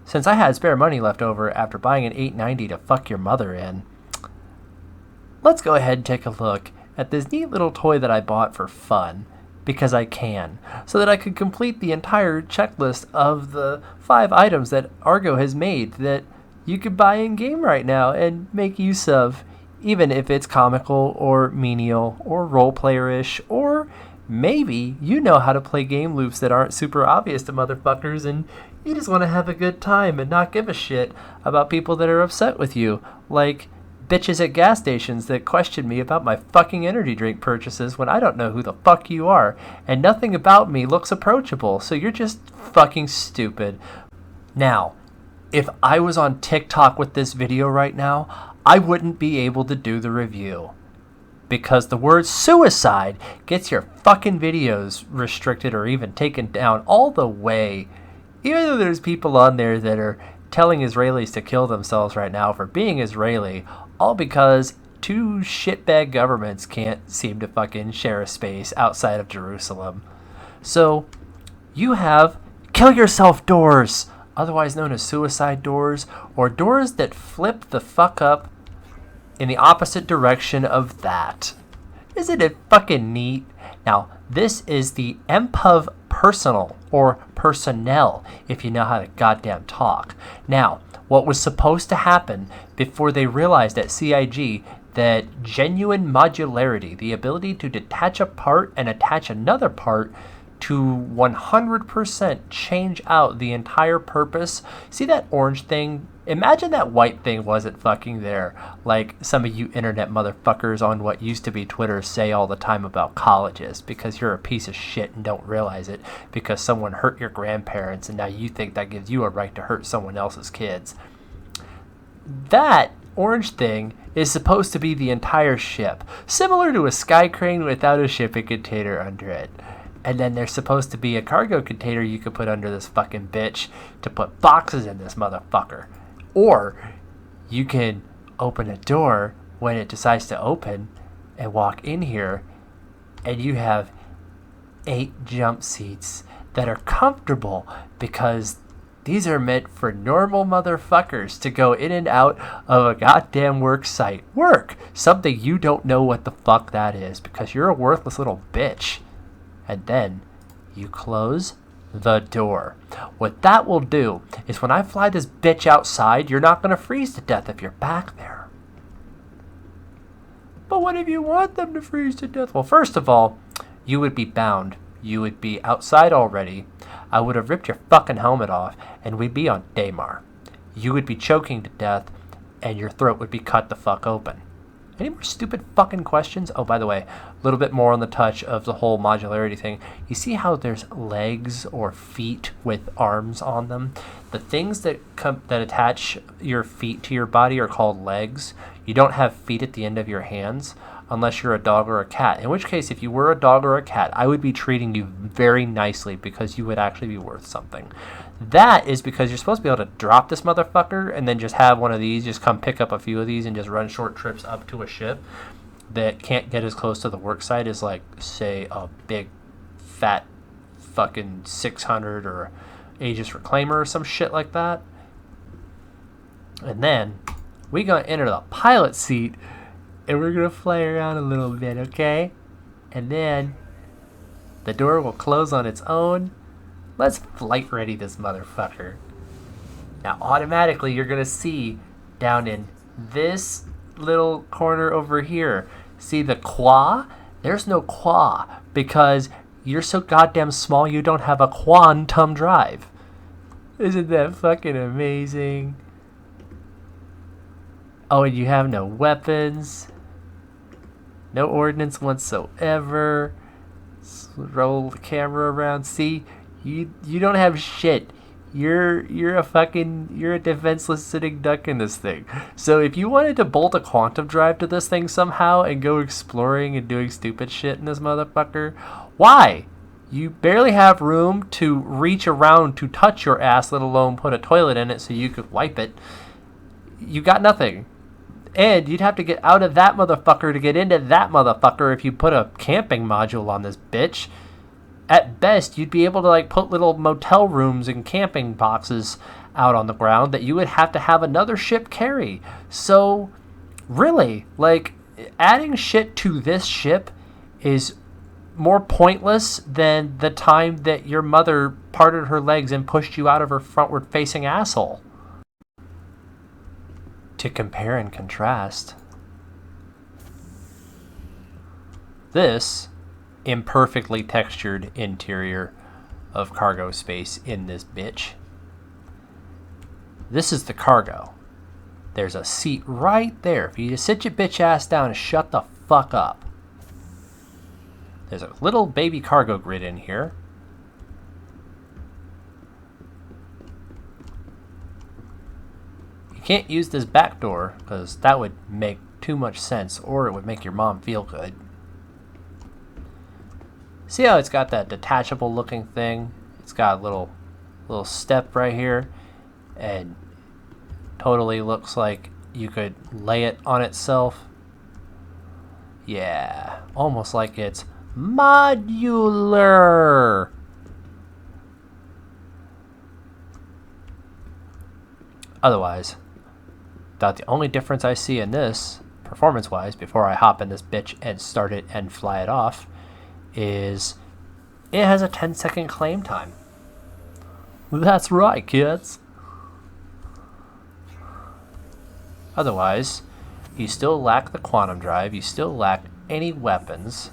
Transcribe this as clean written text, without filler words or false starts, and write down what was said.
since I had spare money left over after buying an $8.90 to fuck your mother in, let's go ahead and take a look at this neat little toy that I bought for fun, because I can, so that I could complete the entire checklist of the 5 items that Argo has made that you could buy in game right now and make use of, even if it's comical or menial or role-player-ish, or maybe you know how to play game loops that aren't super obvious to motherfuckers and you just want to have a good time and not give a shit about people that are upset with you, like bitches at gas stations that question me about my fucking energy drink purchases when I don't know who the fuck you are, and nothing about me looks approachable, so you're just fucking stupid. Now, if I was on TikTok with this video right now, I wouldn't be able to do the review, because the word suicide gets your fucking videos restricted or even taken down all the way. Even though there's people on there that are telling Israelis to kill themselves right now for being Israeli, all because 2 shitbag governments can't seem to fucking share a space outside of Jerusalem. So, you have kill yourself doors, otherwise known as suicide doors, or doors that flip the fuck up in the opposite direction of that. Isn't it fucking neat? Now, this is the MPUV Personal, or Personnel, if you know how to goddamn talk. Now, what was supposed to happen before they realized at CIG that genuine modularity, the ability to detach a part and attach another part to 100% change out the entire purpose. See that orange thing? Imagine that white thing wasn't fucking there, like some of you internet motherfuckers on what used to be Twitter say all the time about colleges, because you're a piece of shit and don't realize it because someone hurt your grandparents and now you think that gives you a right to hurt someone else's kids. That orange thing is supposed to be the entire ship, similar to a sky crane without a shipping container under it. And then there's supposed to be a cargo container you could put under this fucking bitch to put boxes in this motherfucker. Or you can open a door when it decides to open and walk in here, and you have 8 jump seats that are comfortable, because these are meant for normal motherfuckers to go in and out of a goddamn work site. Work! Something you don't know what the fuck that is, because you're a worthless little bitch. And then you close the door. What that will do is when I fly this bitch outside, you're not going to freeze to death if you're back there. But what if you want them to freeze to death? Well, first of all, you would be bound. You would be outside already. I would have ripped your fucking helmet off, and we'd be on Daymar. You would be choking to death, and your throat would be cut the fuck open. Any more stupid fucking questions? Oh, by the way, a little bit more on the touch of the whole modularity thing. You see how there's legs or feet with arms on them? The things that attach your feet to your body are called legs. You don't have feet at the end of your hands unless you're a dog or a cat. In which case, if you were a dog or a cat, I would be treating you very nicely because you would actually be worth something. That is because you're supposed to be able to drop this motherfucker and then just have one of these, just come pick up a few of these and just run short trips up to a ship that can't get as close to the work site as, like, say, a big, fat fucking 600 or Aegis Reclaimer or some shit like that. And then we gonna enter the pilot seat and we're gonna fly around a little bit, okay? And then the door will close on its own. Let's flight ready this motherfucker. Now, automatically, you're going to see down in this little corner over here, see the qua? There's no qua because you're so goddamn small you don't have a quantum drive. Isn't that fucking amazing? Oh, and you have no weapons. No ordnance whatsoever. Roll the camera around. See? You don't have shit. You're a defenseless sitting duck in this thing. So if you wanted to bolt a quantum drive to this thing somehow and go exploring and doing stupid shit in this motherfucker, why? You barely have room to reach around to touch your ass, let alone put a toilet in it so you could wipe it. You got nothing. And you'd have to get out of that motherfucker to get into that motherfucker if you put a camping module on this bitch. At best, you'd be able to, like, put little motel rooms and camping boxes out on the ground that you would have to have another ship carry. So, really, like, adding shit to this ship is more pointless than the time that your mother parted her legs and pushed you out of her frontward-facing asshole. To compare and contrast, this imperfectly textured interior of cargo space in this bitch. This is the cargo. There's a seat right there. If you just sit your bitch ass down and shut the fuck up. There's a little baby cargo grid in here. You can't use this back door because that would make too much sense, or it would make your mom feel good. See how it's got that detachable looking thing? It's got a little step right here, and totally looks like you could lay it on itself. Yeah, almost like it's modular. Otherwise, about the only difference I see in this, performance-wise, before I hop in this bitch and start it and fly it off, is it has a 10-second claim time. That's right, kids. Otherwise, you still lack the quantum drive, you still lack any weapons,